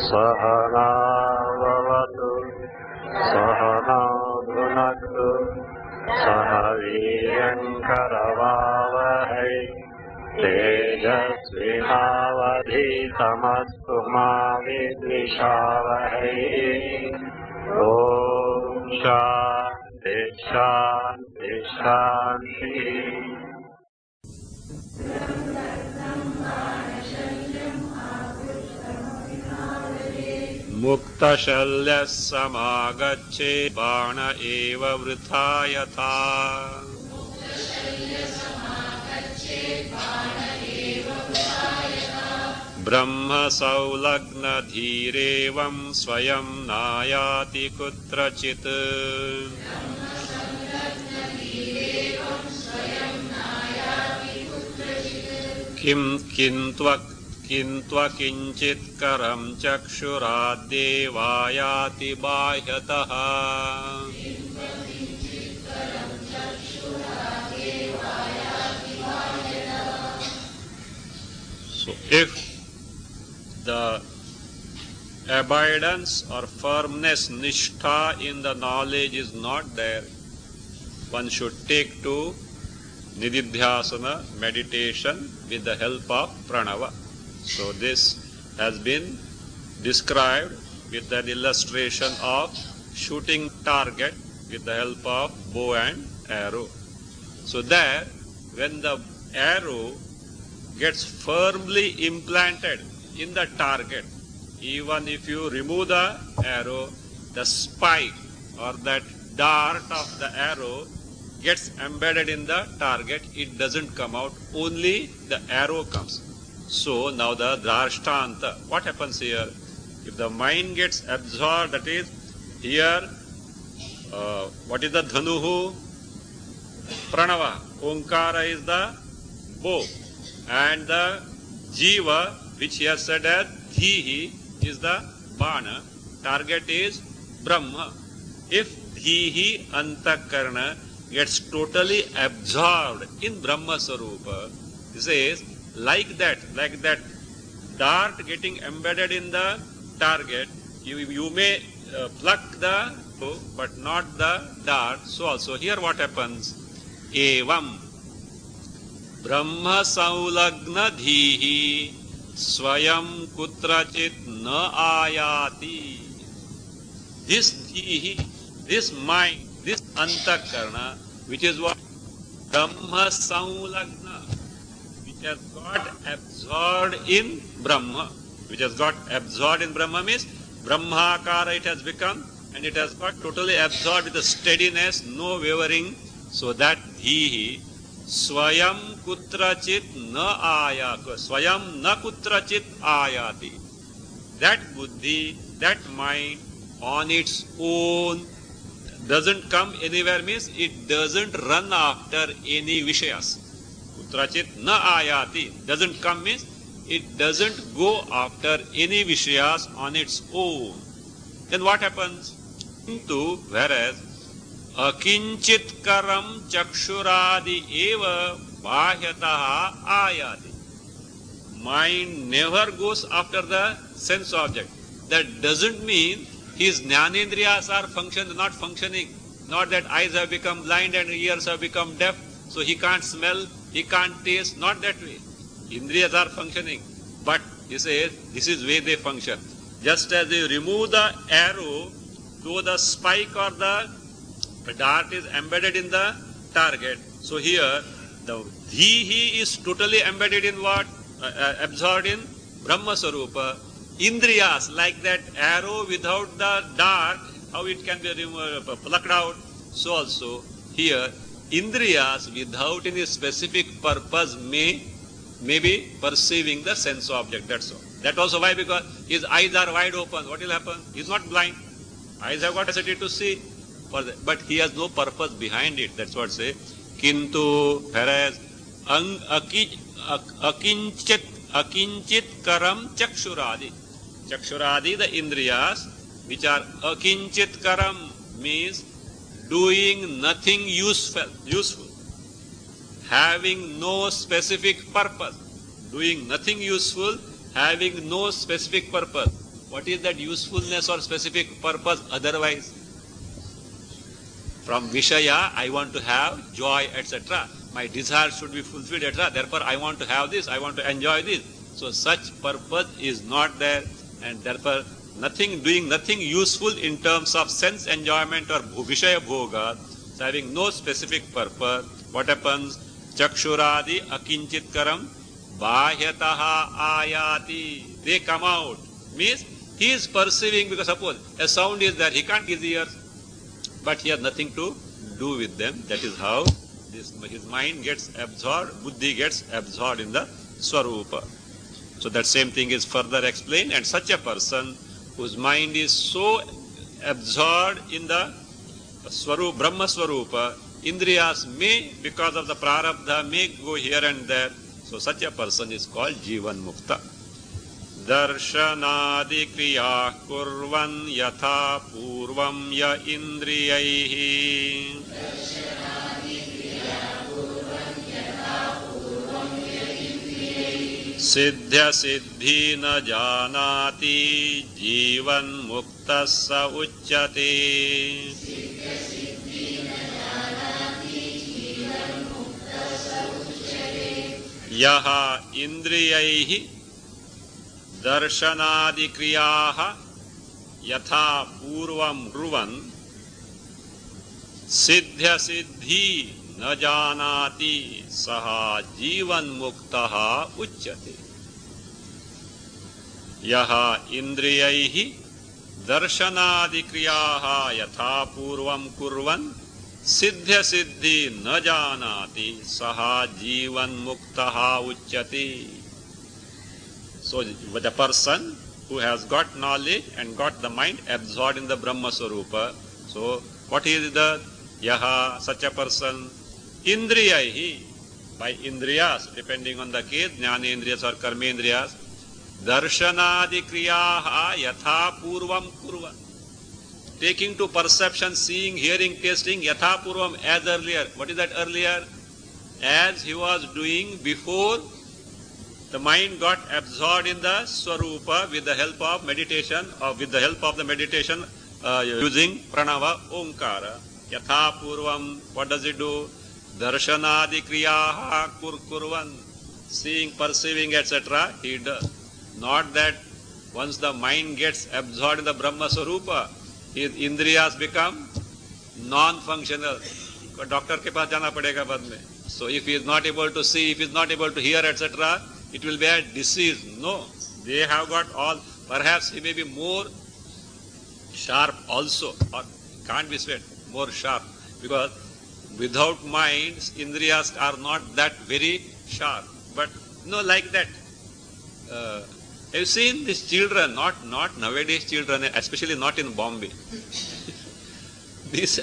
Sahanavavatu Sahanavunaktu Sahaviyankaravavahai Tejasvinavadhitamastu ma vidvishavahai. Om Shanti Shanti Shanti. Muktashalyas samagacche bana eva vritha yatha. Brahma saulagna dhirevam swayam nayati kutrachit. Kim Kintva kinchit karam chakshuraddevayati bahyataha. So if the abidance or firmness, nishtha in the knowledge is not there, one should take to nididhyasana, meditation with the help of pranava. So this has been described with an illustration of shooting target with the help of bow and arrow. So there, when the arrow gets firmly implanted in the target, even if you remove the arrow, the spike or that dart of the arrow gets embedded in the target, it doesn't come out, only the arrow comes. So now the dhrashtanta, what happens here? If the mind gets absorbed, that is, here, what is the dhanuhu? Pranava. Omkara is the bow. And the jiva, which he has said as dhihi, is the bana. Target is Brahma. If dhihi antakarna gets totally absorbed in Brahma Sarupa, he says, like that dart getting embedded in the target, you may pluck the bow, but not the dart. So also here what happens? Evam Brahma saulagna dhihi swayam kutrachit na ayati. This dhihi, this mind, this antakarna, which is what? Brahma saulagna, which has got absorbed in Brahma. Which has got absorbed in Brahma means Brahmakara it has become, and it has got totally absorbed with a steadiness, no wavering. So that dhihi swayam kutrachit na ayati. Swayam na kutrachit ayati. That buddhi, that mind on its own doesn't come anywhere means it doesn't run after any vishayas. Kutrachit na ayati doesn't come means it doesn't go after any vishayas on its own. Then what happens? Whereas akinchit karam chakshuradi eva bahyataha ayati. Mind never goes after the sense object. That doesn't mean his jnanendriyas are not functioning. Not that eyes have become blind and ears have become deaf, so he can't smell, he can't taste, not that way. Indriyas are functioning. But he says, this is way they function. Just as you remove the arrow, though the spike or the dart is embedded in the target. So here, the dhihi is totally embedded in what? Absorbed in Brahma Sarupa. Indriyas, like that arrow without the dart, how it can be plucked out. So also here, Indriyas without any specific purpose may be perceiving the sense object, that's all. That also why? Because his eyes are wide open. What will happen? He is not blind. Eyes have got capacity to see. But he has no purpose behind it. That's what say. Kintu, whereas, akinchit karam chakshuradi. Chakshuradi, the indriyas, which are akinchit karam, means doing nothing useful, having no specific purpose, doing nothing useful, having no specific purpose. What is that usefulness or specific purpose otherwise? From Vishaya, I want to have joy, etc. My desire should be fulfilled, etc. Therefore, I want to have this, I want to enjoy this. So such purpose is not there, and therefore doing nothing useful in terms of sense enjoyment or Vishaya Bhoga, having no specific purpose. What happens? Chakshuradi akinchitkaram bahyataha ayati. They come out. Means he is perceiving, because suppose a sound is there, he can't use ears, but he has nothing to do with them. That is how his mind gets absorbed, buddhi gets absorbed in the Swarupa. So that same thing is further explained, and such a person whose mind is so absorbed in the Swarupa, Brahma Swarupa, Indriyas may, because of the prarabdha, may go here and there. So such a person is called Jivan Mukta. Darshanadi kriya kurvan yatha purvam ya indriyaihi. Siddhya siddhi na janati jivan mukta sa uchyate. Yaha indriyaihi darsanadi kriyaha yatha purvam ruvan siddhya siddhi na janati saha jivan muktaha uchyate. Yaha indriyaihi darsanadi kriyaha yatha purvam kurvan siddhya siddhi na janati saha jivan muktaha uchyate. So the person who has got knowledge and got the mind absorbed in the Brahma Swarupa. So what is the yaha, such a person? Indriyaihi, by indriyas, depending on the case, jnanendriyas or karmendriyas, darshanadi kriyaha yatha purvam kurvan. Taking to perception, seeing, hearing, tasting, yatha purvam, as earlier. What is that earlier? As he was doing before the mind got absorbed in the Swarupa with the help of meditation, or with the help of the meditation using pranava, omkara. Yatha purvam, what does it do? Darshanadi kriyaha kurvan. Seeing, perceiving, etc. he does. Not that once the mind gets absorbed in the Brahma Swarupa, his indriyas become non-functional. Doctor ke paas jana padega bad mein. So if he is not able to see, if he is not able to hear, etc., it will be a disease. No, they have got all. Perhaps he may be more sharp also, or can't be said more sharp, because without mind, indriyas are not that very sharp. But no, like that. Have you seen these children? Not nowadays children, especially not in Bombay. These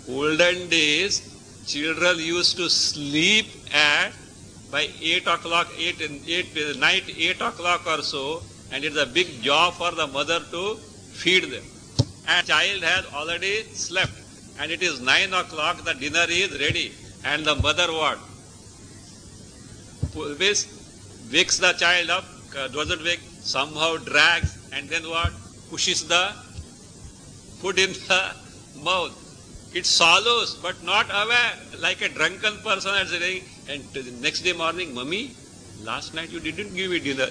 olden days, children used to sleep at by 8 o'clock, night 8 o'clock or so, and it's a big job for the mother to feed them. And child has already slept, and it is 9 o'clock, the dinner is ready, and the mother what? Wakes the child up, doesn't wake, somehow drags, and then what? Pushes the food in the mouth. It swallows, but not aware, like a drunken person is saying, and the next day morning, Mummy, last night you didn't give me dinner.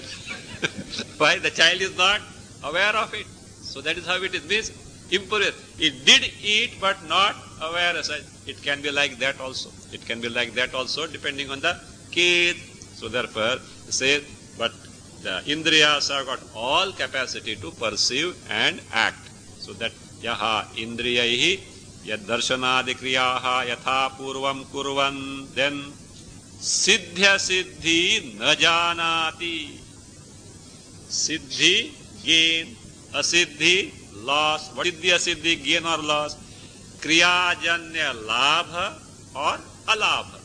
Why? The child is not aware of it. So that is how it is. Means impurity. It did eat, but not aware as such. It can be like that also. It can be like that also, depending on the case. So therefore, say, but the indriyas have got all capacity to perceive and act. So that yaha indriyaihi yad darshanadi kriyaha yatha purvam kurvan, then siddhya siddhi na janati. Siddhi, gain, asiddhi, loss. What is the asiddhi, gain or loss? Kriyajanya labha or alabha.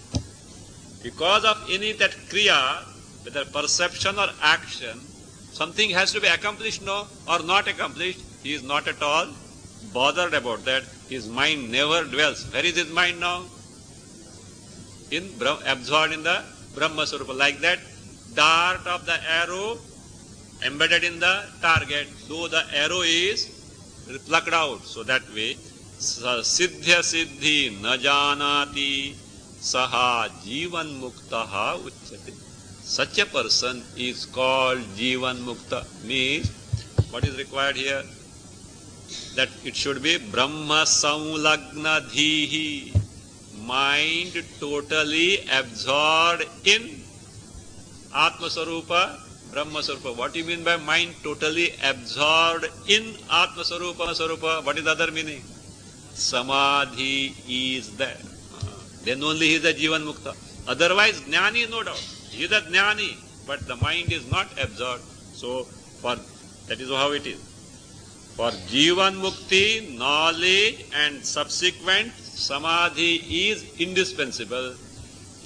Because of any that kriya, whether perception or action, something has to be accomplished, no, or not accomplished. He is not at all bothered about that. His mind never dwells. Where is his mind now? Absorbed in the Brahma Swarupa. Like that dart of the arrow embedded in the target, though the arrow is plucked out. So that way, siddhya siddhi na janati saha jivan muktaha uchyate. Such a person is called jivan mukta. Means, what is required here? That it should be brahma samlagna dhihi, mind totally absorbed in Atma Sarupa, Brahma Sarupa. What do you mean by mind totally absorbed in Atma Sarupa, Sarupa? What is the other meaning? Samadhi is there. Then only he is a Jivan Mukta. Otherwise, Jnani, no doubt. He is a Jnani, but the mind is not absorbed. So, that is how it is. For Jivan Mukti, knowledge and subsequent Samadhi is indispensable.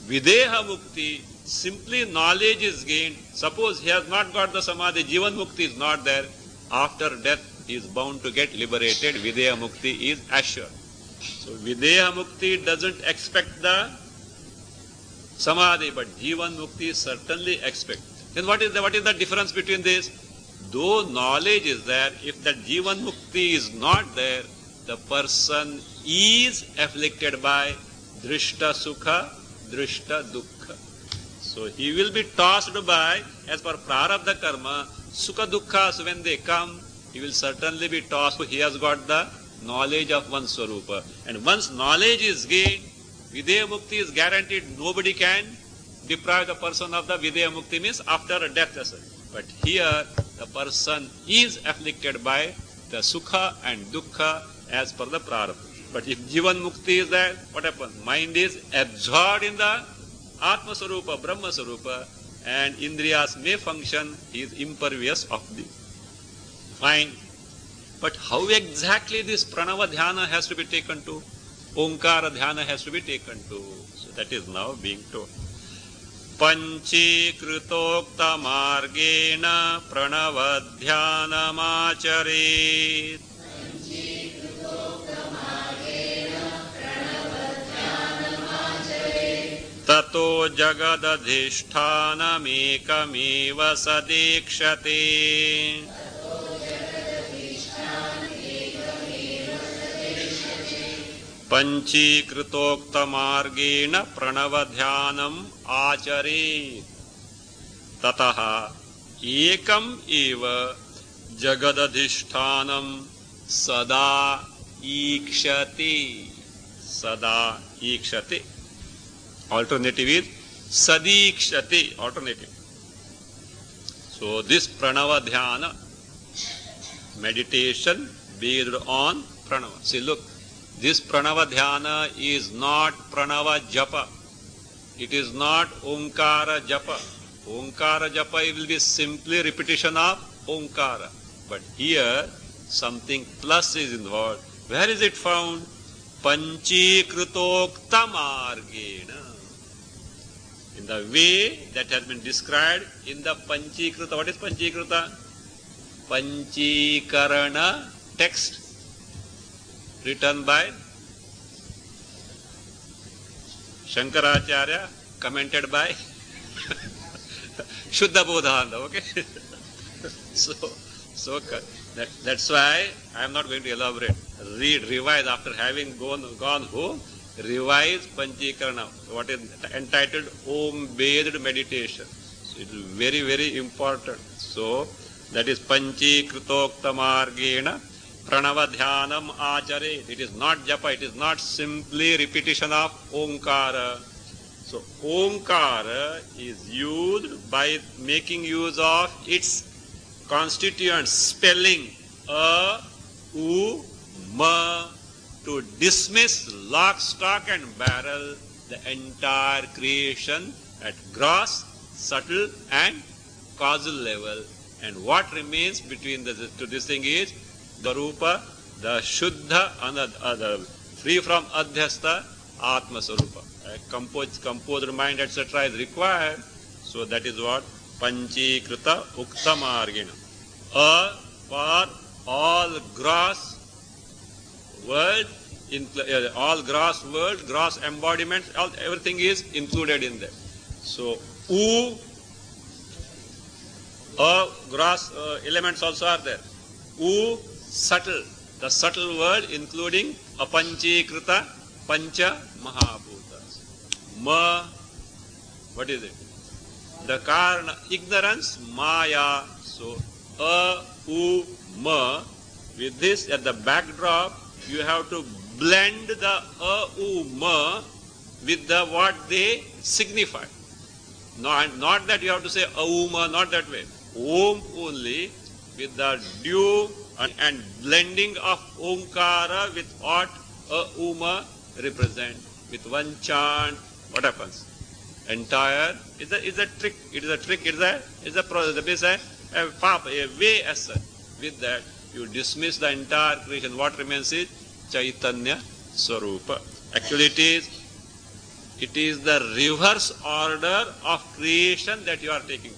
Videha Mukti, simply knowledge is gained. Suppose he has not got the Samadhi, Jivan Mukti is not there. After death, he is bound to get liberated. Videha Mukti is assured. So Videha Mukti doesn't expect the Samadhi, but Jivan Mukti certainly expects. Then what is the difference between this? Though knowledge is there, if that Jivan Mukti is not there, the person is afflicted by Drishta Sukha, Drishta Dukkha. So he will be tossed by, as per Prarabdha Karma, Sukha Dukkhas when they come, he will certainly be tossed. He has got the knowledge of one Swarupa. And once knowledge is gained, Videha Mukti is guaranteed. Nobody can deprive the person of the Videha Mukti, means after a death. But here, the person is afflicted by the Sukha and Dukkha as per the Prarabdha. But if Jivan Mukti is there, what happens? Mind is absorbed in the Atma Sarupa, Brahma Sarupa, and Indriyas may function, he is impervious of the. Fine. But how exactly this Pranava Dhyana has to be taken to? Omkara Dhyana has to be taken to. So that is now being told. Panchikritokta margena pranava dhyanamacharet. Tato jagadadhishthanamekamiva sadikshate. Panchikritokta margena pranava dhyanam आचरेत् ततः एकम एव जगदधिष्ठानम सदा ईक्षते. सदा ईक्षते. Alternative is sadikshate. Alternative. So this pranava dhyana, meditation based on pranava. See, look, this pranava dhyana is not pranava japa. It is not Omkara Japa. Omkara Japa will be simply repetition of Omkara. But here, something plus is involved. Where is it found? Panchikritokta margena. In the way that has been described in the Panchikrita. What is Panchikrita? Panchikarana text written by Shankaracharya, commented by Shuddhabodhananda. Okay? so that's why I am not going to elaborate. Read, revise after having gone home. Revise Panchikarana, what is entitled Om Based Meditation. So it is very, very important. So that is Panchikritokta margena Pranava Dhyanam Achare. It is not japa, it is not simply repetition of Omkara. So Omkara is used by making use of its constituents, spelling A, U, Ma, to dismiss lock, stock and barrel the entire creation at gross, subtle and causal level. And what remains between this thing is the Rupa, the Shuddha, and the free from Adhyastha, Atma Sarupa. Composed mind, etc. is required. So that is what Panchikrita Ukta Margena. For all gross world, all gross world, gross embodiment, everything is included in there. So, U Gross elements also are there. U, subtle. The subtle world including apanchikrita pancha mahabhutas. Ma, what is it? The karna, ignorance, maya. So, u, ma. With this at the backdrop, you have to blend the u, ma with the what they signify. Not that you have to say auma, not that way. Om only with the due and blending of omkara with what uma represent. With one chant, what happens? Entire is a trick. It is a trick. It is a process. A way as such. With that, you dismiss the entire creation. What remains is Chaitanya Swarupa. Actually, it is the reverse order of creation that you are taking.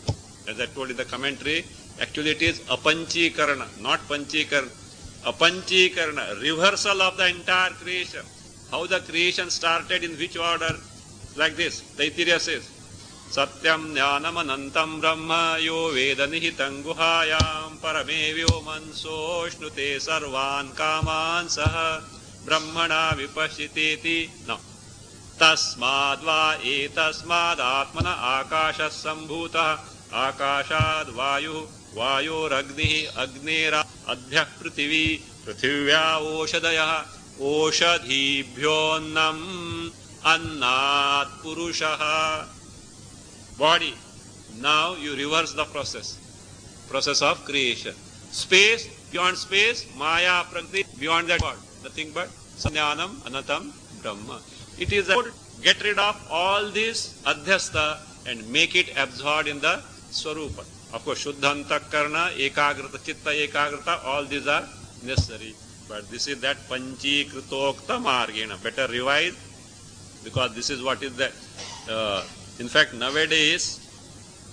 As I told in the commentary, actually it is apanchikarana, not panchikarana. Apanchikarana, reversal of the entire creation. How the creation started, in which order? Like this, Taittiriya says, Satyam jnanam anantam brahma yo veda nihitam guhayam paramevyo manso shnute sarvan kaman saha brahmana vipashiteti. Now, Tasmadva etasmad atmana akasha sambhuta akashad vayu vayoragnihi agnera adhyah prithvi prithivya oshadayah oshadhibhyonnam annat purushaha. Body. Now you reverse the process of creation. Space, beyond space, maya prakriti, beyond that what? Nothing but Jnanam Anatam Brahma. It is a get rid of all this adhyastha and make it absorbed in the Swarupa. Of course, Shuddhantakarna, Ekagrata, Chitta Ekagrata, all these are necessary. But this is that Panchikritokta Margena. Better revise, because this is what is that. In fact, nowadays,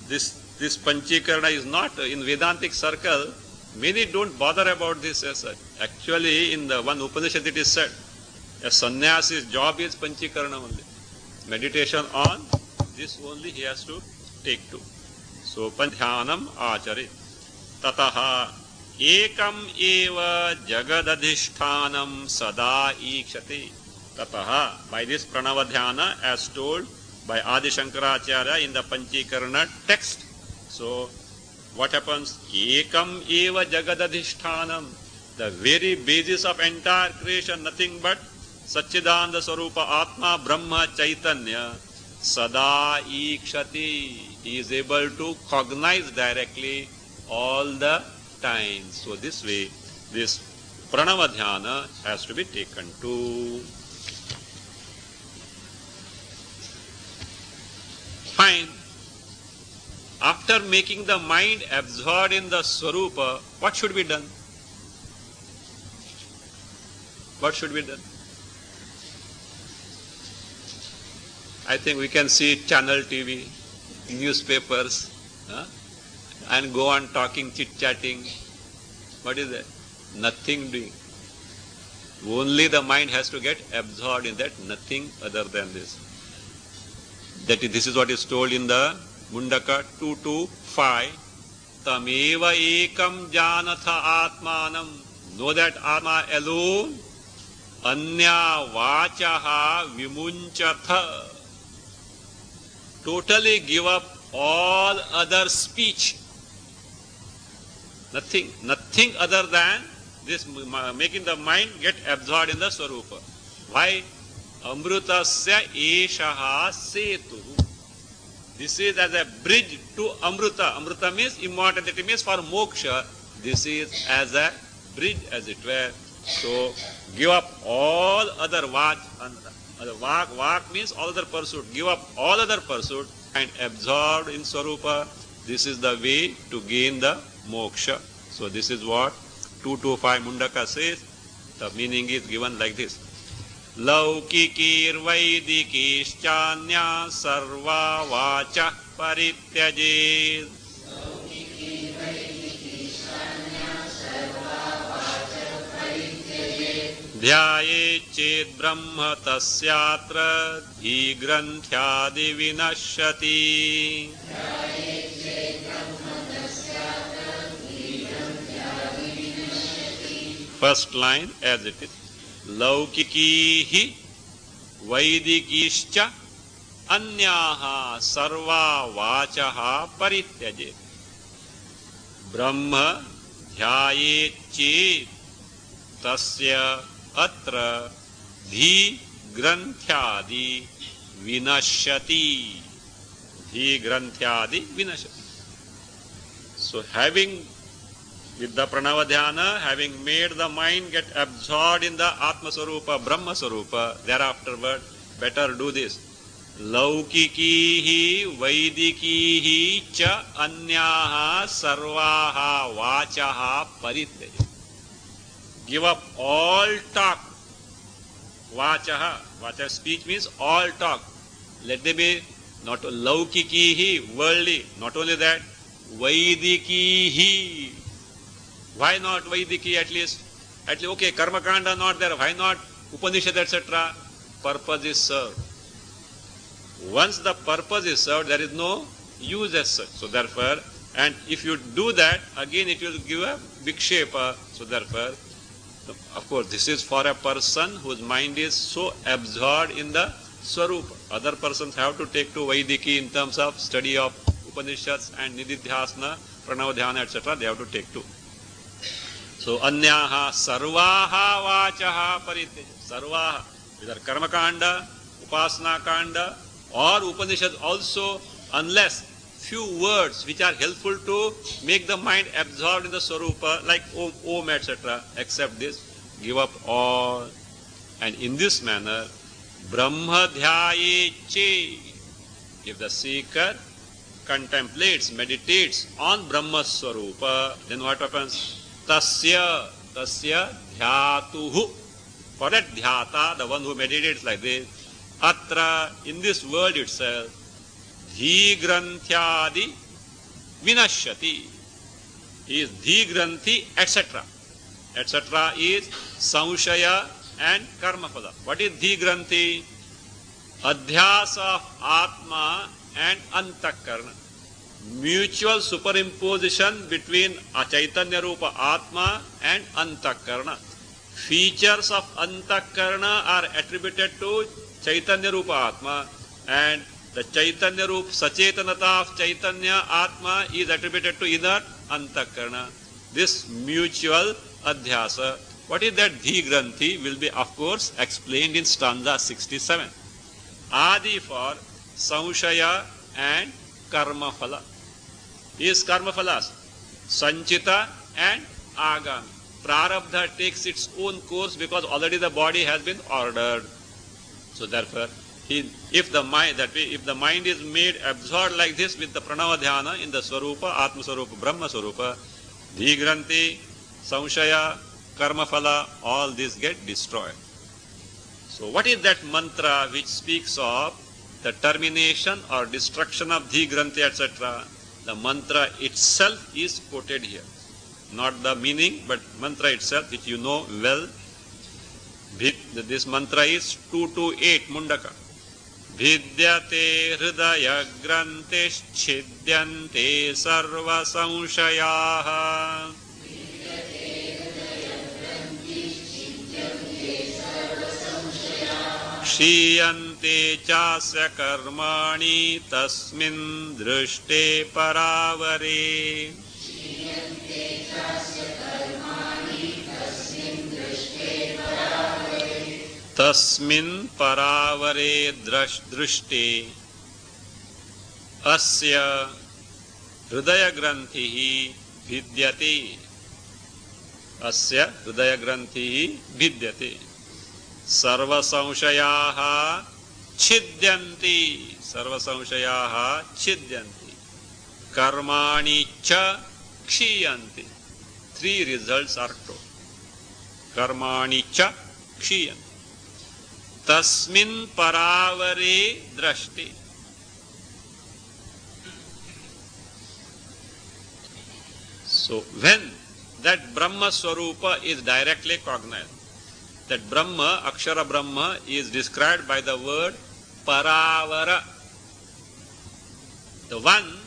this Panchikarna is not in Vedantic circle. Many don't bother about this as such. Actually, in the one Upanishad it is said, a sannyasi's job is Panchikarna only. Meditation on this only he has to take to. So, Pandhyanam Achari. Tataha ekam eva jagadadhishthanam sada ikshati. Tataha, by this Pranava Dhyana as told by Adi Shankaracharya in the Panchikarana text. So, what happens? Ekam eva jagadadhishthanam. The very basis of entire creation, nothing but Satchidananda Swarupa Atma Brahma Chaitanya Sada Ikshati. He is able to cognize directly all the time. So this way, this Pranava Dhyana has to be taken to. Fine. After making the mind absorbed in the Swarupa, what should be done? What should be done? I think we can see channel TV, newspapers, and go on talking, chit-chatting. What is that? Nothing doing. Only the mind has to get absorbed in that, nothing other than this. This is what is told in the Mundaka 225. Tameva ekam janatha atmanam. Know that Atma alone. Anya vachaha vimunchatha. Totally give up all other speech. Nothing other than this, making the mind get absorbed in the Swarupa. Why? Amrutasya eshaha setu. This is as a bridge to Amruta. Amruta means immortality, means for moksha. This is as a bridge, as it were. So, give up all other vak. Vak means all other pursuit. Give up all other pursuit and absorb in Swarupa. This is the way to gain the moksha. So this is what 225 Mundaka says. The meaning is given like this. Laukikir Vaidikishchanya sarva vacha parityajed. Dhyaye ched brahma tasyatra dhi granthya vinashati. first line as it is. Laukikihi Vaidikischa Anyaha Sarva Vachaha Parityaje Brahma Dhyaye Chet Tasya Atra Dhi Granthyadi Vinashyati. Dhi Granthyadi Vinashyati. So having with the pranava dhyana, having made the mind get absorbed in the Atma Sarupa, Brahma Sarupa, thereafterward, better do this. Laukikihi Vaidikihi cha anyaha sarvaha vachaha parityaja. Give up all talk. Vachaha. Vacha speech means all talk. Let there be not laukikihi, worldly. Not only that, Vaidikihi. Why not Vaidiki at least? Okay, Karma Kanda not there. Why not Upanishad, etc.? Purpose is served. Once the purpose is served, there is no use as such. So therefore, and if you do that, again it will give a vikshepa. So therefore, of course, this is for a person whose mind is so absorbed in the Swarupa. Other persons have to take to Vaidiki in terms of study of Upanishads and Nididhyasana, Pranava Dhyana, etc. They have to take to. So, anyaha sarvaha vachaha parityaja. Sarvaha, whether karma kanda, upasana kanda, or Upanishad also, unless few words which are helpful to make the mind absorbed in the Swarupa, like Om, etc., except this, give up all. And in this manner, Brahma dhyaye che. If the seeker contemplates, meditates on Brahma Swarupa, then what happens? Tasya dhyatuhu. For that dhyata, the one who meditates like this, atra, in this world itself, dhi granthyadi vinashyati. He is dhi granthi, etc. Etc. is samshaya and karma phala. What is dhi granthi? Adhyasa of atma and antakarna. Mutual superimposition between a Chaitanya Rupa Atma and Antakarna. Features of Antakarna are attributed to Chaitanya Rupa Atma, and the Chaitanya Rupa Sachetanata of Chaitanya Atma is attributed to inner Antakarna. This mutual adhyasa. What is that Dhi Granthi will be, of course, explained in stanza 67. Adi for Samshaya and Karma Phala. Is Karma Phalas Sanchita and Agami. Prarabdha takes its own course because already the body has been ordered. So therefore, if the mind is made absorbed like this with the pranava dhyana in the Swarupa, Atma Swarupa, Brahma Swarupa, Dhi Granthi, Samshaya, Karma Phala, all these get destroyed. So what is that mantra which speaks of the termination or destruction of Dhi Granthi, etc.? The mantra itself is quoted here. Not the meaning, but mantra itself, which you know well. This mantra is 228 Mundaka. Vidyate hridaya grantesh chhidyante sarva samshayaha. Kshiyante chasya karmani tasmin drishte paravare. Tasmin paravare drishte asya hridaya granthihi vidyate. Asya hridaya granthihi vidyate. Sarva samshayaha chidyanti. Sarva samshayaha chidyanti. Karmani cha kshiyanti. Three results are told. Karmani cha kshiyanti. Tasmin paravare drashti. So when that Brahma Swarupa is directly cognized, that Brahma, Akshara Brahma, is described by the word Paravara. The one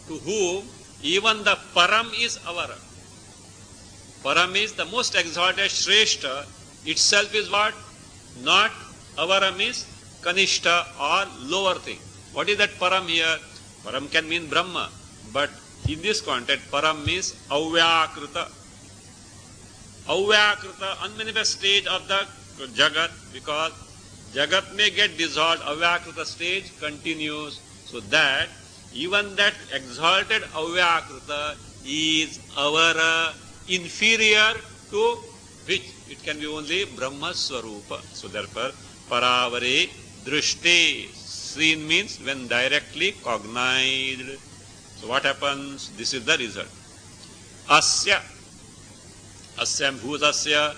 to whom even the Param is Avara. Param is the most exalted, Shrestha. Itself is what? Not avaram is kanishta or lower thing. What is that param here? Param can mean Brahma, but in this context, param means avyakrita. Avyakrita, unmanifest stage of the Jagat, because Jagat may get dissolved, avyakrita stage continues, so that even that exalted avyakrita is our inferior to which it can be only Brahma Swarupa. So therefore, paravare drishti, seen means when directly cognized. So what happens? This is the result. Asya. Asyam, who's Asya?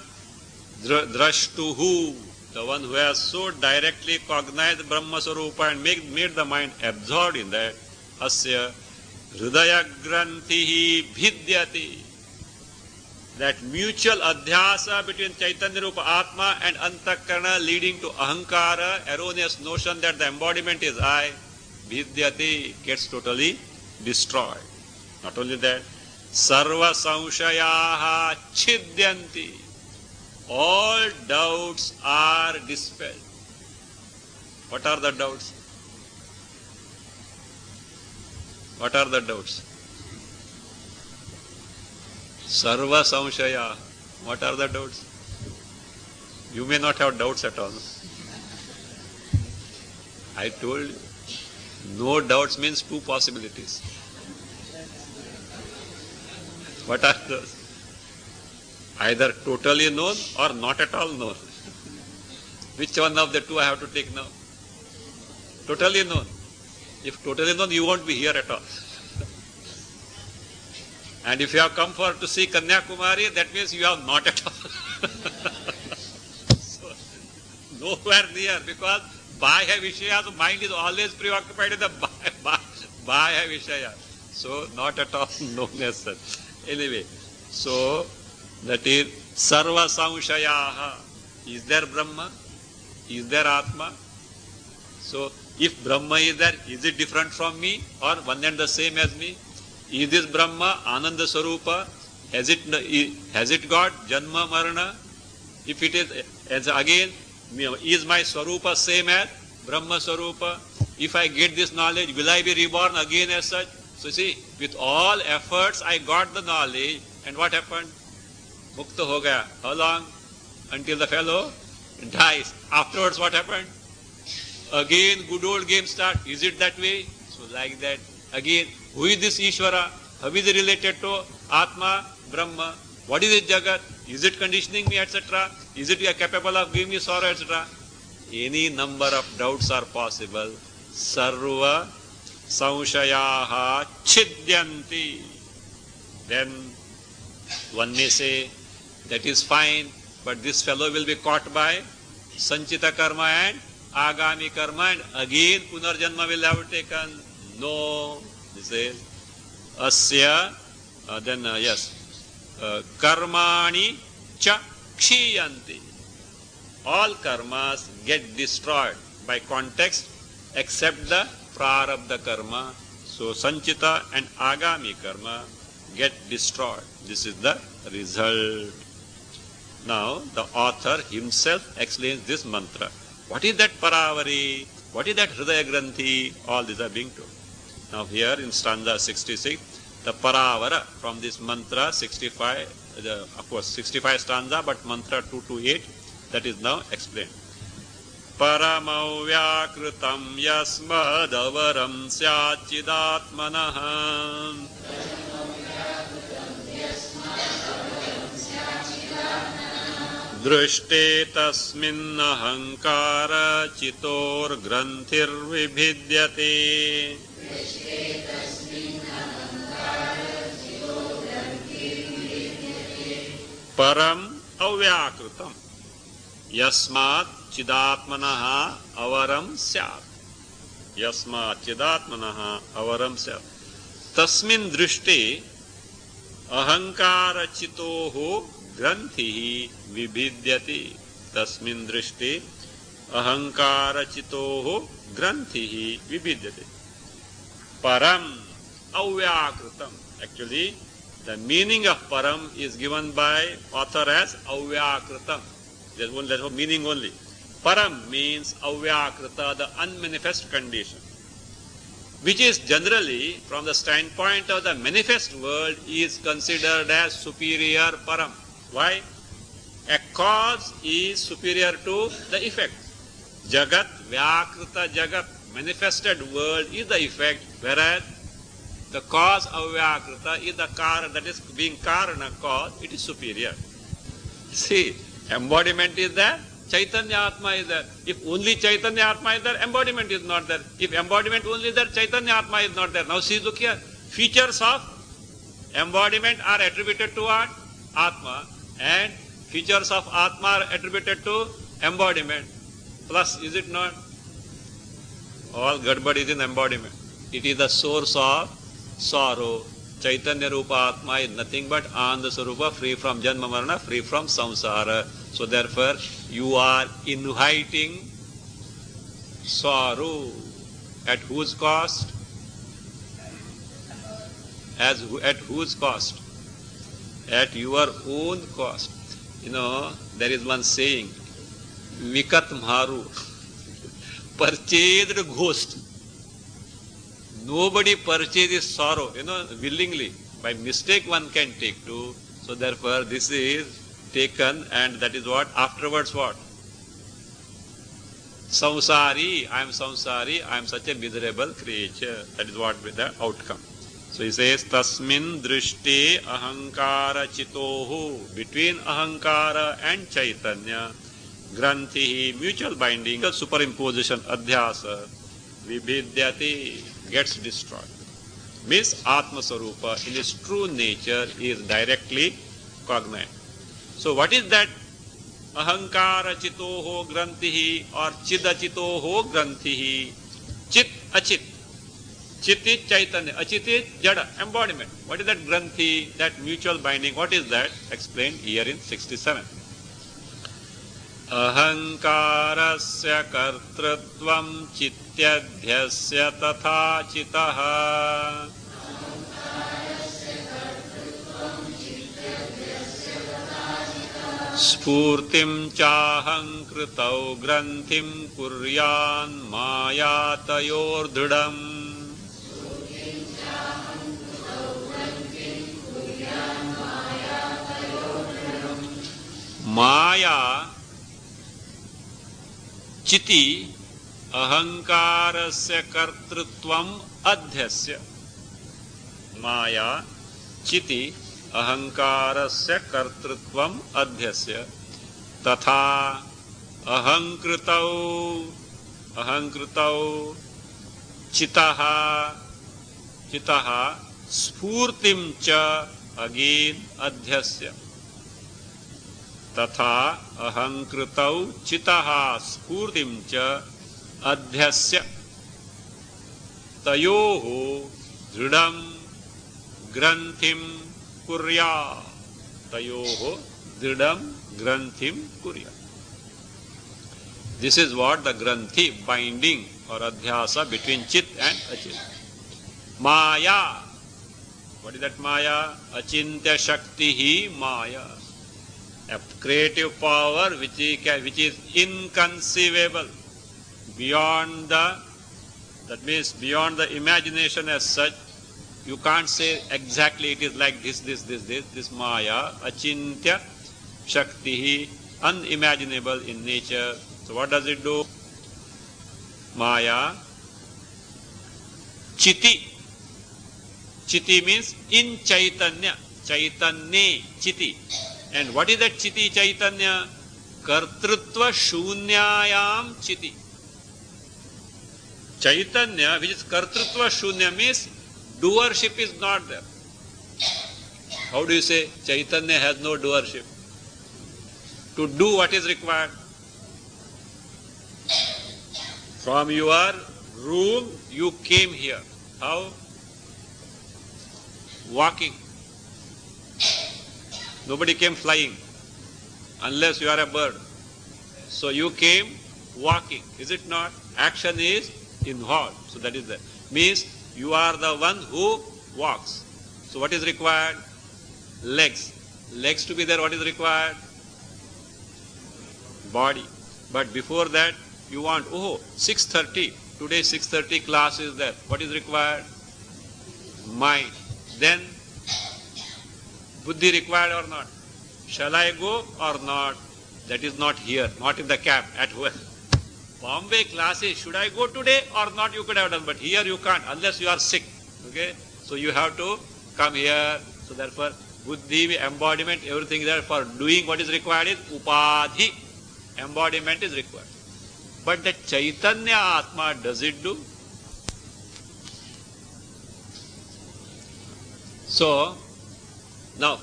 Drashtuhu, the one who has so directly cognized Brahma Swarupa and made the mind absorbed in that. Asya hridaya grantihi bhidyati. That mutual adhyasa between Chaitanya Rupa Atma and Antakarana leading to Ahankara, erroneous notion that the embodiment is I, bhidyati, gets totally destroyed. Not only that, sarva samshayaha chidyanti. All doubts are dispelled. What are the doubts? What are the doubts? Sarva samshaya. What are the doubts? You may not have doubts at all. I told you, no doubts means two possibilities. What are those? Either totally known or not at all known. Which one of the two I have to take now? Totally known. If totally known, you won't be here at all. And if you have come to see Kanyakumari, that means you have not at all. So, nowhere near, because Bhaya Vishaya, mind is always preoccupied with the Bhaya Vishaya. So, not at all known as such. Anyway, so that is Sarva Samshayaha. Is there Brahma? Is there Atma? So, if Brahma is there, is it different from me or one and the same as me? Is this Brahma Ananda Swarupa? Has it got Janma Marana? If it is, as again, is my Swarupa same as Brahma Swarupa? If I get this knowledge, will I be reborn again as such? So see, with all efforts, I got the knowledge, and what happened? Mukta ho gaya. How long? Until the fellow dies. Afterwards, what happened? Again, good old game start. Is it that way? So like that. Again, who is this Ishvara? How is it related to Atma, Brahma? What is it Jagat? Is it conditioning me, etc.? Is it capable of giving me sorrow, etc.? Any number of doubts are possible. Sarva samshayaha chidyanti. Then one may say, that is fine, but this fellow will be caught by Sanchita karma and Agami karma, and again Punarjanma will have taken. No, this is Asya, Karmani cha kshiyanti. All karmas get destroyed by context except the prarabdha karma. So Sanchita and Agami karma get destroyed. This is the result. Now the author himself explains this mantra. What is that paravari? What is that hridaya granthi? All these are being told. Now here in stanza 66, the paravara from this mantra 65, of course 65 stanza, but mantra 2 to 8, that is now explained. Paramavyakrtam yasmadavaram syachidatmanah Drishte tasmin ahankara chitor granthir vibhidyate. Param avyakrutam yasmat chidatmanaha avaram syat. Yasmat chidatmanaha avaram syat. Tasmin drishte ahankara chitoho Granthi vibhidyati. Tasmin drishti ahankara chitoho granthi vibhidyati. Param avyakrutam. Actually, The meaning of param is given by author as avyakritam. There's one meaning only. Param means avyakrita, the unmanifest condition, which is generally, from the standpoint of the manifest world, is considered as superior param. Why? A cause is superior to the effect. Jagat, vyakrita jagat, manifested world is the effect, whereas the cause avyakrita is the karana, that is being karana, cause, it is superior. See, embodiment is there, Chaitanya Atma is there. If only Chaitanya Atma is there, embodiment is not there. If embodiment only is there, Chaitanya Atma is not there. Now see, look here. Features of embodiment are attributed to what? Atma. And features of Atma are attributed to embodiment. Plus, is it not? All gadbad is in embodiment. It is the source of sorrow. Chaitanya Rupa Atma is nothing but Ananda Sarupa, free from Janma Marana, free from Samsara. So therefore, you are inviting sorrow. At whose cost? At whose cost? At your own cost. You know, there is one saying, Vikat Maru, purchased ghost. Nobody purchases sorrow, willingly. By mistake one can take too. So therefore this is taken, and that is what? Afterwards what? Samsari, I am such a miserable creature. That is what with the outcome. So he says, Tasmin drishti ahankara chitohu, between ahankara and Chaitanya, granthi, mutual binding, superimposition, adhyasa, vibhidyati, gets destroyed. Means Atma Sarupa in its true nature is directly cognate. So what is that ahankara chitoho grantihi or chidachitoho grantihi? Chit, achit. Chit is Chaitanya, achit is Jada, embodiment. What is that granthi, that mutual binding? What is that? Explained here in 67. Ahankarasya kartrutvam chityadhyasya tatha chitaha. Spurtim chahang kritau granthim kuryan mayatayor dhudam. Maya chiti ahankarasya kartrutvam adhyasya. Maya chiti ahankarasya kartrutvam adhyasya tatha ahankritau chitaha spurtim cha, again adhyasya. Tatha ahankritau chitaha spurtim cha adhyasya tayoho dridam granthim kurya. Tayoho dridam granthim kurya. This is what the granthi, binding or adhyasa between chit and achit. Maya. What is that Maya? Achintya Shakti Maya. A creative power which is inconceivable, beyond that means beyond the imagination as such. You can't say exactly it is like this Maya, Achintya Shakti, unimaginable in nature. So what does it do? Maya, Chiti. Chiti means in Chaitanya. Chaitanya, Chiti. And what is that Chiti Chaitanya? Kartrutva Shunyayam Chiti. Chaitanya, which is Kartrutva Shunya, means doership is not there. How do you say Chaitanya has no doership? To do what is required. From your room you came here. How? Walking. Nobody came flying unless you are a bird. So you came walking. Is it not? Action is involved. So that is that. Means you are the one who walks. So what is required? legs. Legs to be there, what is required? Body. But before that, you want, 6:30. Today 6:30 class is there. What is required? Mind. Then, buddhi required or not? Shall I go or not? That is not here, not in the cab, at home. Bombay classes, should I go today or not, you could have done, but here you can't unless you are sick. Okay? So you have to come here. So therefore, buddhi, embodiment, everything there for doing what is required is upadhi. Embodiment is required. But the Chaitanya Atma, does it do? So, now,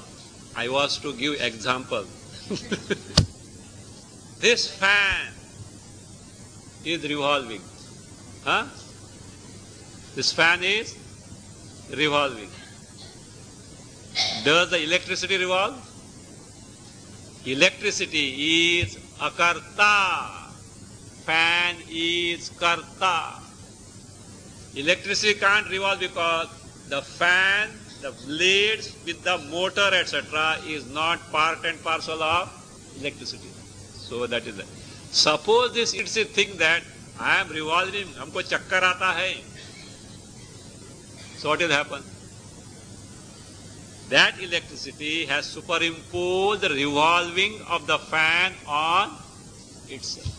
I was to give example. This fan is revolving. Huh? This fan is revolving. Does the electricity revolve? Electricity is akarta. Fan is karta. Electricity can't revolve because the fan, the blades with the motor, etc. is not part and parcel of electricity. So that is it. Suppose this it's a thing that I am revolving, हमको चक्कर आता है. So what will happen? That electricity has superimposed the revolving of the fan on itself.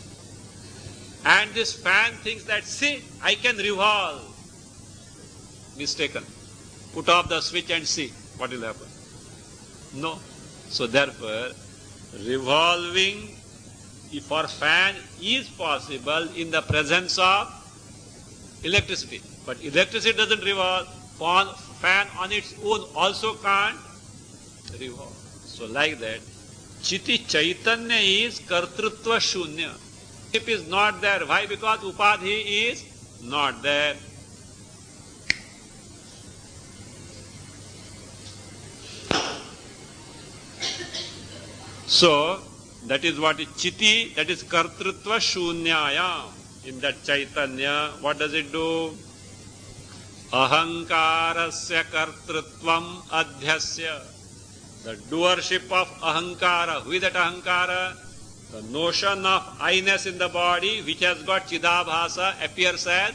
And this fan thinks that, see, I can revolve. Mistaken. Put off the switch and see what will happen. No. So therefore, revolving for fan is possible in the presence of electricity. But electricity doesn't revolve. Fan on its own also can't revolve. So like that, Chiti Chaitanya is Kartrutva Shunya. It is not there. Why? Because Upadhi is not there. So, that is what is Chiti, that is Kartrutva Shunyayam. In that Chaitanya, what does it do? Ahankarasya Kartrutvam Adhyasya. The doership of Ahankara. Who is that Ahankara? The notion of I-ness in the body, which has got Chidabhasa, appears as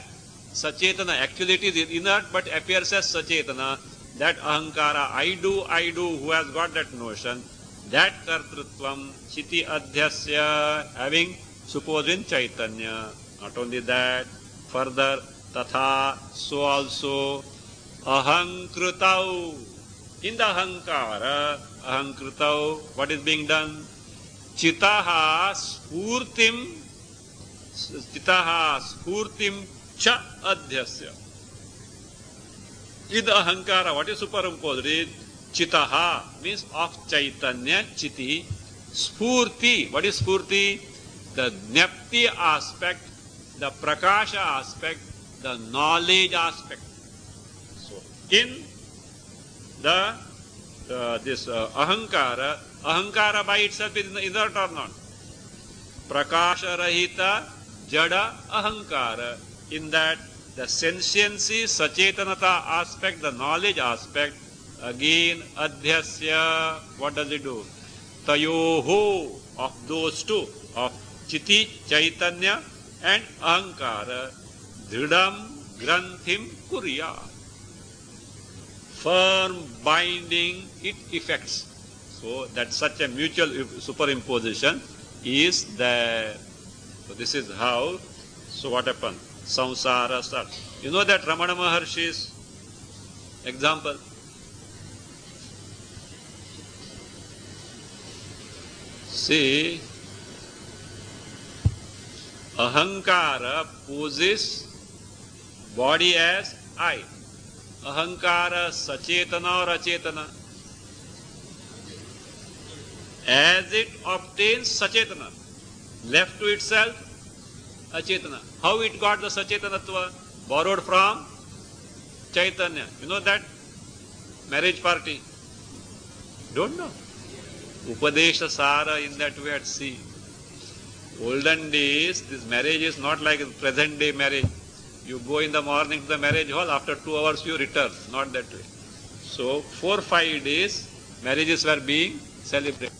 Sachetana. Actually it is inert, but appears as Sachetana. That Ahankara, I do, who has got that notion, that Kartrutvam, Chiti Adhyasya, having supposed in Chaitanya. Not only that, further, Tatha, so also, Ahankrutau. In the Ahankara, Ahankrutau, what is being done? Chitaha spurtim cha adhyasya. In the Ahankara, what is superimposed is Chitaha, means of Chaitanya, Chiti. Spurti, what is Spurti? The Jnapti aspect, the Prakasha aspect, the knowledge aspect. So, in the this Ahankara by itself is inert or not? Prakasha Rahita Jada Ahankara. In that, the sentiency, Sachetanata aspect, the knowledge aspect, again Adhyasya, what does it do? Tayoho, of those two, of Chiti, Chaitanya and Ahankara, Dridam Granthim Kurya. Firm binding it effects. So that such a mutual superimposition is there. So this is how. So what happened? Samsara starts. You know that Ramana Maharshi's example? See, Ahankara poses body as I. Ahankara Sachetana or Achetana. As it obtains Sachetana, left to itself, Achetana. How it got the Sachetanatva? Borrowed from Chaitanya. You know that marriage party? Don't know. Upadesha Sara in that way at sea. Olden days, this marriage is not like present day marriage. You go in the morning to the marriage hall, after 2 hours you return. Not that way. So 4-5 days marriages were being celebrated.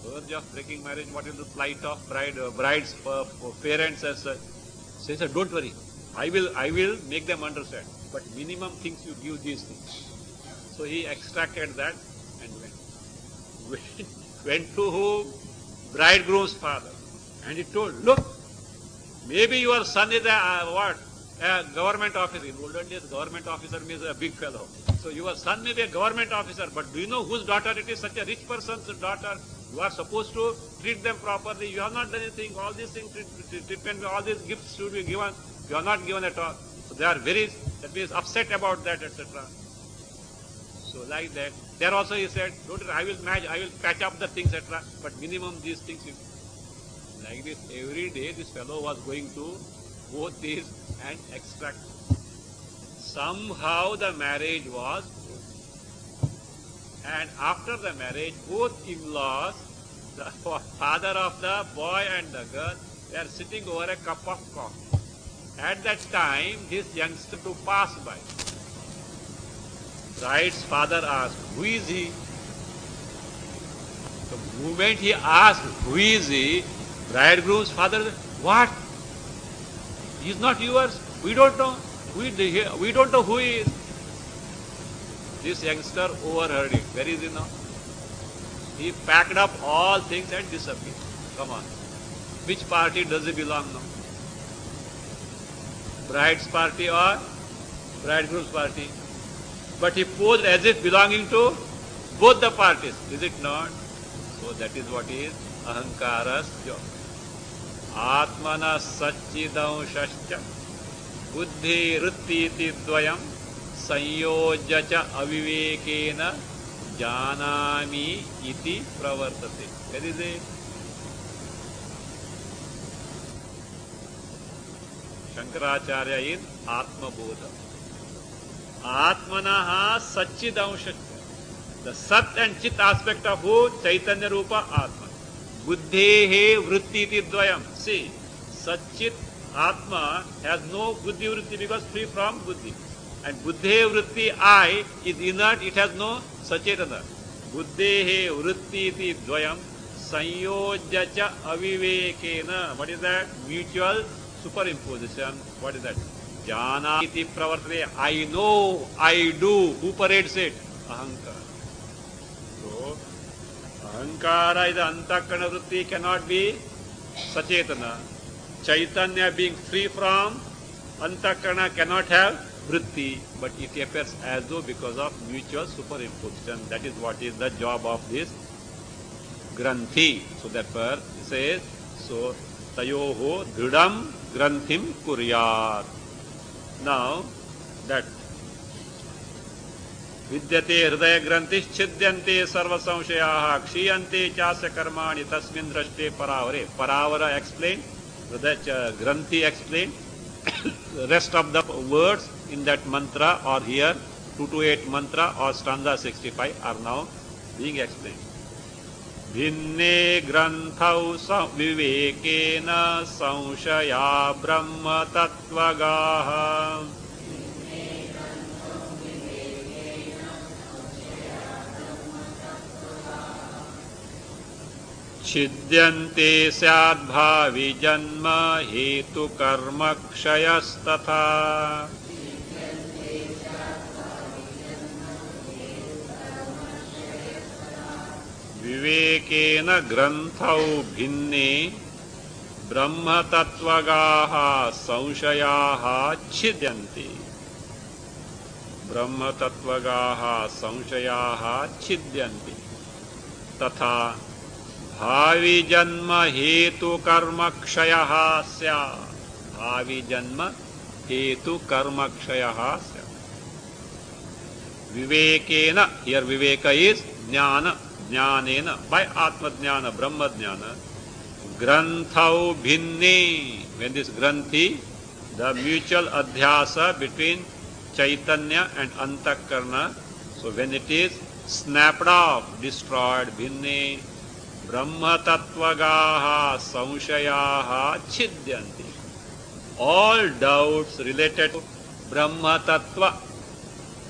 Verge of breaking marriage, what is the plight of bride's parents as such? So he said, don't worry, I will make them understand. But minimum things you give these things. So he extracted that and went. Went to who? Bridegroom's father. And he told, look, maybe your son is a government officer. In olden days, government officer means a big fellow. So your son may be a government officer, but do you know whose daughter it is? Such a rich person's daughter. You are supposed to treat them properly. You have not done anything. All these things, treatment, all these gifts should be given. You are not given at all. So they are that means upset about that, etc. So like that. There also he said, don't worry, I will patch up the things, etc. But minimum these things. Like this, every day this fellow was going to both these and extract. Somehow the marriage was good. And after the marriage, both in-laws, the father of the boy and the girl, they are sitting over a cup of coffee. At that time, this youngster to pass by. Bride's father asked, who is he? The moment he asked, who is he? Bridegroom's father said, what? He is not yours. We don't know. We don't know who he is. This youngster overheard it. Where is he now? He packed up all things and disappeared. Come on. Which party does he belong now? Bride's party or bridegroom's party? But he posed as if belonging to both the parties. Is it not? So that is what is ahankara's job. Atmana satchidanshascha buddhi ruttiti dvayam sanyojya cha avivekena janami iti pravartate. Where is it? Shankaracharya in Atmabodha. Atmanaha satchidanshascha. The Sat and Chit aspect of who? Chaitanya Rupa Atma. Buddhehe vrittiti dvayam. See, Satchit Atma has no buddhi vritti because free from buddhi. And buddhe vritti I is inert, it has no sachetana. Buddhehe vrittiti dvayam sanyojya cha avivekena. What is that? Mutual superimposition. What is that? Jana iti pravartate. I know, I do. Who parades it? Ahankara. So, ahankara is the antakarana vritti, cannot be sachetana. Chaitanya being free from antakarana cannot have vritti, but it appears as though because of mutual superimposition. That is what is the job of this granthi. So therefore it says, so tayoho dridam granthim kuryat. Now that vidyate hridaya granthis chidyante sarva samshayaha kshiyante chasya karmani tasmin drashte paravare. Paravara explained, hridaya granthi explained. The rest of the words in that mantra or here 228 mantra or stanza 65 are now being explained. Bhinne granthau vivekena samshaya brahma tattvagaha छिद्यन्ते स्याद्भावि जन्म हेतु कर्म क्षयस्तथा विवेकेन ग्रन्थौ भिन्ने ब्रह्म तत्त्वगाः संशयाः छिद्यन्ते. ब्रह्म तत्त्वगाः संशयाः छिद्यन्ते. तथा भावी जन्म हेतु कर्म क्षयः स्यात्. भावी जन्म हेतु कर्म क्षयः स्यात्. विवेकेन, here viveka is jnana, jnanena, by atma jnana, brahma jnana. Granthau bhinne, when this granthi, the mutual adhyasa between chaitanya and antakarna, so when it is snapped off, destroyed, bhinne, Brahma tattvagaha samshayaha chidyanti. All doubts related to Brahma tattva,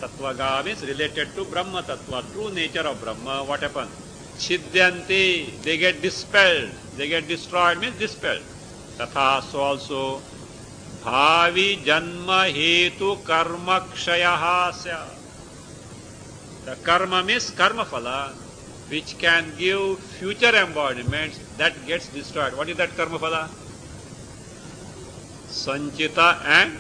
Tattvaga means related to Brahma Tattva, true nature of Brahma. What happens? Chidyanti, they get dispelled, they get destroyed, means dispelled. Tatha, so also, bhavi janma hetu karma kshayaha sya. The karma means karma phala, which can give future embodiments, that gets destroyed. What is that karma phala? Sanchita and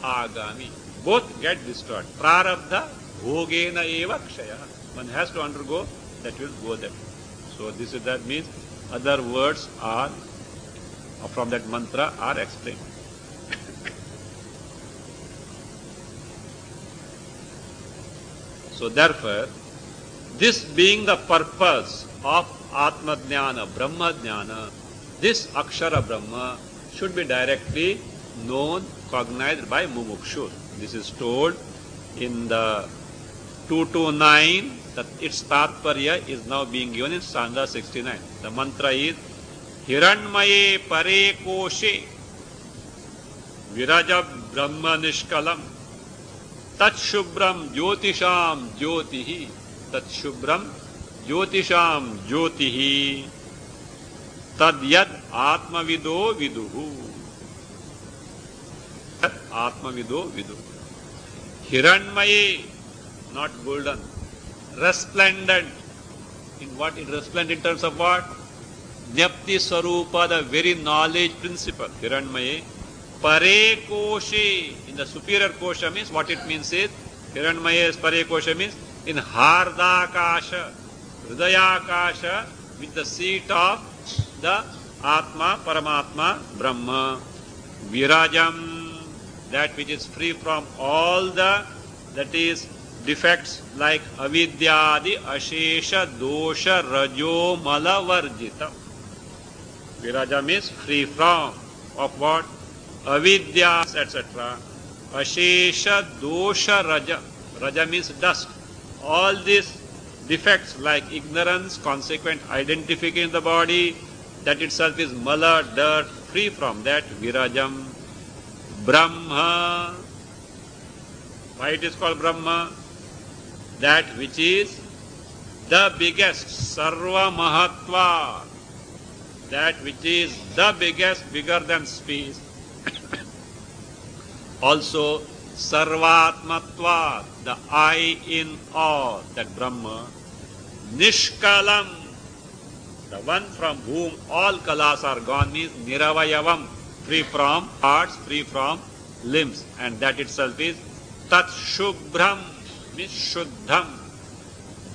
agami. Both get destroyed. Prarabdha bhogena eva kshaya. One has to undergo, that will go there. So this is that means other words are from that mantra are explained. So therefore, this being the purpose of Atma Jnana, Brahma Jnana, this Akshara Brahma should be directly known, cognized by Mumukshu. This is told in the 229, that its Tatparya is now being given in stanza 69. The mantra is Hiranmaye Pare Koshe Viraja Brahma Nishkalam Tat Shubram Jyotisham Jyotihi Tat Shubram Jyotisham Jyotihi Tadyat Atmavido Viduhu Atmavido Viduhu. Hiranmaye, not golden, resplendent. In what? In resplendent in terms of what? Jnapti Swarupa, the very knowledge principle. Hiranmaye. Pare Koshe, in the superior Kosha means, what it means is, Hiranmaye Pare Kosha means, in Hardakasha, Hridayakasha, with the seat of the Atma, Paramatma, Brahma. Virajam, that which is free from all the, that is, defects like avidyadi, ashesha, dosha, rajo, mala, varjita. Viraja means free from, of what? Avidya, etc. Ashesha, dosha, raja. Raja means dust. All these defects like ignorance, consequent identification in the body, that itself is mala, dirt, free from that. Virajam. Brahma. Why it is called Brahma? That which is the biggest, Sarva Mahatva. That which is the biggest, bigger than space. Also, Sarvatmatva, the I in all, that Brahma. Nishkalam, the one from whom all kalas are gone, means Niravayavam, free from parts, free from limbs, and that itself is Tat Shubhram, means Shuddham.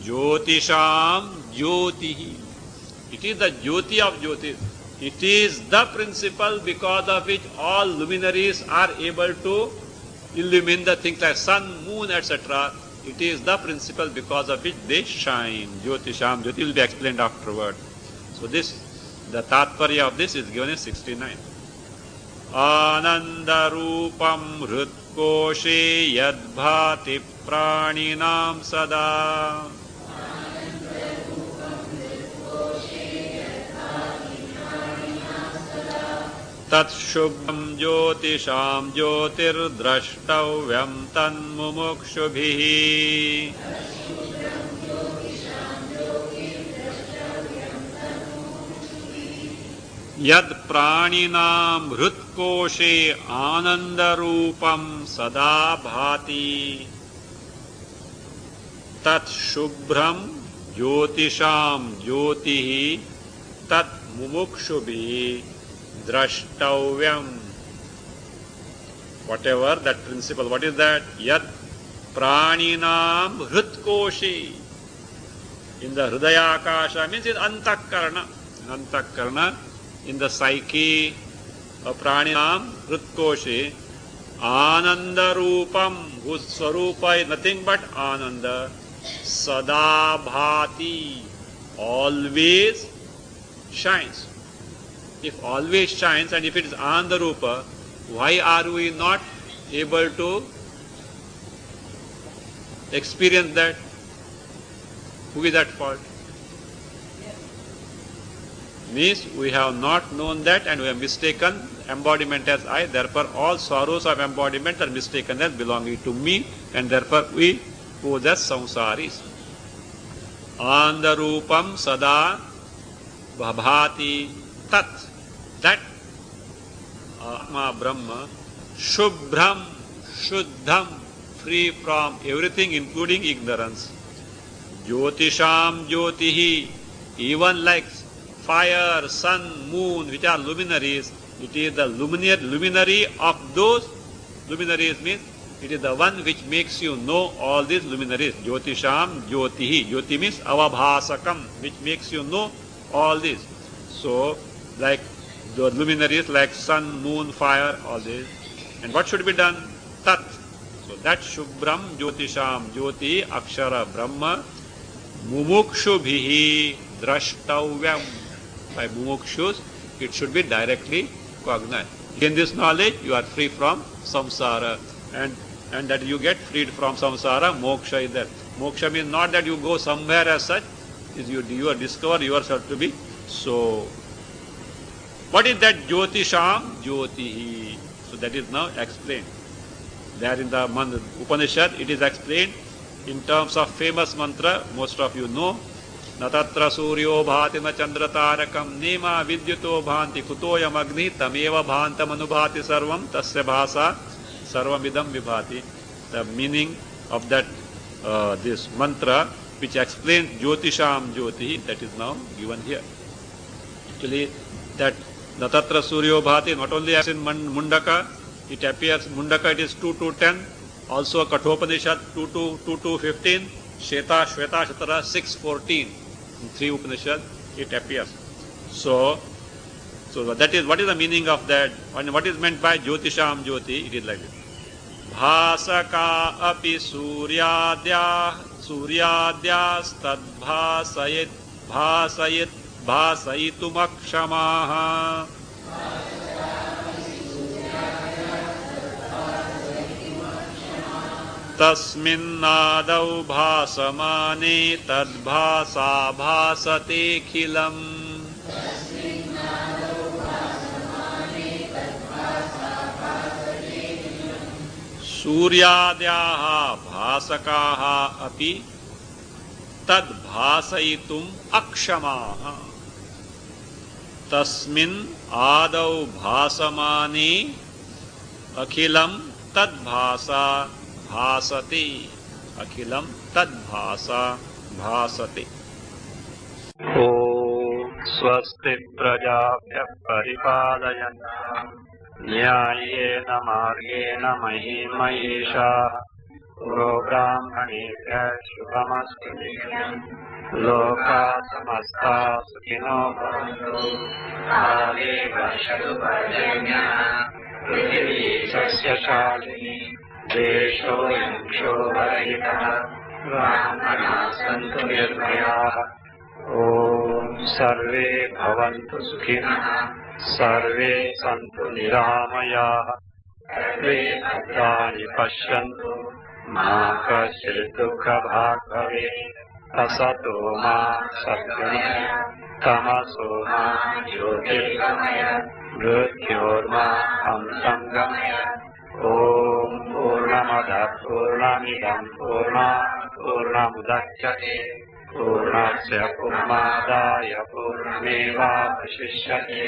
Jyotisham Jyotihi. It is the Jyoti of Jyotis. It is the principle because of which all luminaries are able to illumine the things like sun, moon, etc. It is the principle because of which they shine. Jyotisham Jyoti will be explained afterward. So this, the Tatparya of this is given in 69. Ananda Rupam Hritkoshe Yadbhati Praninam Sada Tat Shubham Jyotisham Jyotir Drashtavyam Tan Mumukshubhihi. Yad Praninam Hritkoshe Ananda Rupam Sada Bhati Tat Shubhram Jyotisham Jyotihi Tat Mumukshubhi Drashtavyam. Whatever that principle, what is that? Yad Praninam Hritkoshe. In the Hridayakasha means in Antakarana. In Antakarana, in the psyche of Praninam Hritkoshe, Ananda Rupam, whose Swarupa is nothing but Ananda, Sada Bhati, always shines. If always shines and if it is Ananda Rupa, why are we not able to experience that? Who is at fault? Means we have not known that and we have mistaken embodiment as I. Therefore, all sorrows of embodiment are mistaken as belonging to me, and therefore we pose as samsaris. Andarupam sada bhabhati tat. That Atma Brahma, Shubhram, Shuddham, free from everything including ignorance. Jyotisham Jyotihi, even like fire, sun, moon, which are luminaries, it is the luminary of those luminaries. Means it is the one which makes you know all these luminaries. Jyotisham Jyotihi. Jyoti means avabhasakam, which makes you know all these. So, like the luminaries like sun, moon, fire, all these. And what should be done? Tat. So that Shubhram Jyotisham Jyoti Akshara Brahma Mumukshubhihi Drashtavyam. By Mumukshus, it should be directly cognized. In this knowledge, you are free from samsara. And that you get freed from samsara, moksha is there. Moksha means not that you go somewhere as such, is you discover yourself to be so. What is that Jyotisham Jyotihi? So that is now explained. There in the Upanishad, it is explained in terms of famous mantra, most of you know. Natatra suryo bhati na chandra tarakam nema vidyuto bhanti kutoyam agni tameva bhantam anubhati sarvam tasya bhasa sarvamidam vibhati. The meaning of that this mantra which explains Jyotisham Jyoti, that is now given here. Actually, that Natatra suryo bhati not only as in Mundaka, it appears Mundaka it is 2-10, also Kathopanishad 2-15, Sheta Shatara 6-14. In 3 Upanishad it appears. So that is what is the meaning of that, and what is meant by Jyotisham Jyoti? It is like this. Bhasaka api suryadyas tad bhasayitum akshamaha. Tasminnadau bhasamane tadbhasa bhasate khilam. Suryadyaha bhasakaha api tadbhasayitum akshamaha. Tasmin adau bhasamane akhilam tadbhasa bhasate. Akhilam tadbhasa bhasate. Om Swasti Prajabhyah Paripalayantah Nyayena Margena Mahi Mahesha Guru Brahmanebhyah Shubhamastu Nityam Loka Samasta Sukhino Bhavantu Kale Vashadu Bharjanya Prithvi Sasya Shalini Desho Yangsho Varahita Brahmana Santu Nirmaya. Om Sarve Bhavantu Sukhina Sarve Santu Niramaya Sarve Bhadrani Pashyantu Ma Kaśyid Dukha Bhag Bhave Asato Ma Satgamaya Tamaso Ma Jyotirgamaya Mrityorma Amsamgamaya. Om Purnamada Purnamidam Purnamudachyate Purnasya Purmadaya Purnamevavashishyate.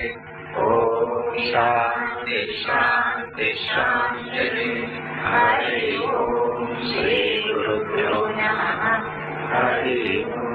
Om Shanti Shanti Shanti. Hari Om Shri Gurubhyo Namaha. Hari Om.